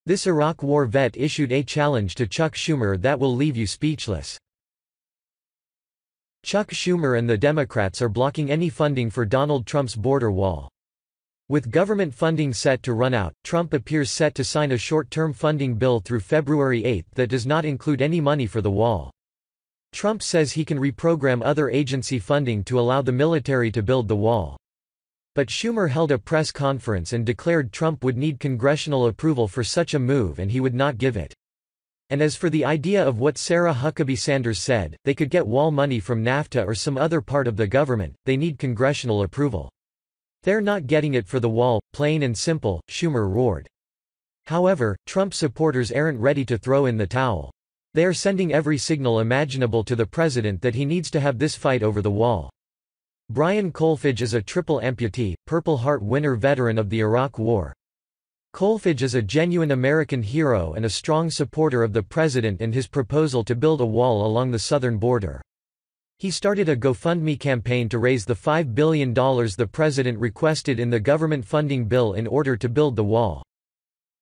This Iraq War vet issued a challenge to Chuck Schumer that will leave you speechless. Chuck Schumer and the Democrats are blocking any funding for Donald Trump's border wall. With government funding set to run out, Trump appears set to sign a short-term funding bill through February 8 that does not include any money for the wall. Trump says he can reprogram other agency funding to allow the military to build the wall. But Schumer held a press conference and declared Trump would need congressional approval for such a move and he would not give it. And as for the idea of what Sarah Huckabee Sanders said, they could get wall money from NAFTA or some other part of the government, they need congressional approval. They're not getting it for the wall, plain and simple, Schumer roared. However, Trump supporters aren't ready to throw in the towel. They are sending every signal imaginable to the president that he needs to have this fight over the wall. Brian Kolfage is a triple amputee, Purple Heart winner veteran of the Iraq War. Kolfage is a genuine American hero and a strong supporter of the president and his proposal to build a wall along the southern border. He started a GoFundMe campaign to raise the $5 billion the president requested in the government funding bill in order to build the wall.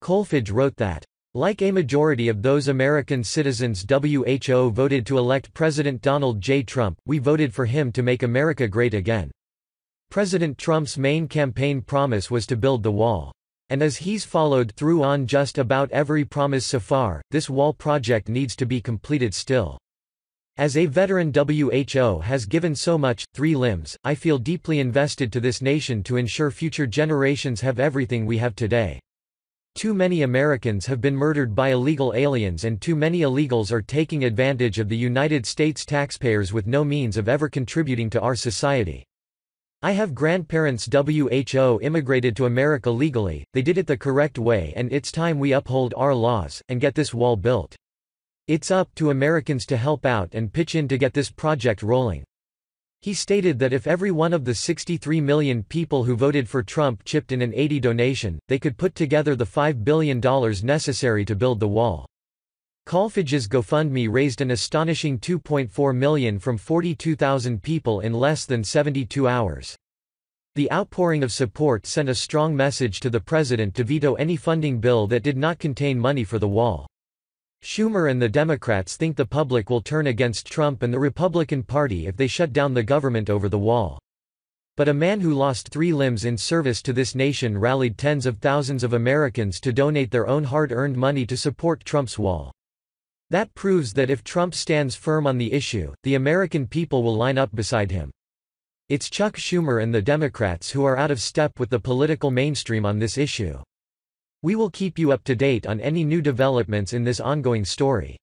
Kolfage wrote that, "Like a majority of those American citizens WHO voted to elect President Donald J. Trump, we voted for him to make America great again. President Trump's main campaign promise was to build the wall. And as he's followed through on just about every promise so far, this wall project needs to be completed still. As a veteran WHO has given so much, 3 limbs, I feel deeply invested to this nation to ensure future generations have everything we have today. Too many Americans have been murdered by illegal aliens and too many illegals are taking advantage of the United States taxpayers with no means of ever contributing to our society. I have grandparents WHO immigrated to America legally, they did it the correct way and it's time we uphold our laws, and get this wall built. It's up to Americans to help out and pitch in to get this project rolling." He stated that if every one of the 63 million people who voted for Trump chipped in an $80 donation, they could put together the $5 billion necessary to build the wall. Kolfage's GoFundMe raised an astonishing $2.4 million from 42,000 people in less than 72 hours. The outpouring of support sent a strong message to the president to veto any funding bill that did not contain money for the wall. Schumer and the Democrats think the public will turn against Trump and the Republican Party if they shut down the government over the wall. But a man who lost 3 limbs in service to this nation rallied tens of thousands of Americans to donate their own hard-earned money to support Trump's wall. That proves that if Trump stands firm on the issue, the American people will line up beside him. It's Chuck Schumer and the Democrats who are out of step with the political mainstream on this issue. We will keep you up to date on any new developments in this ongoing story.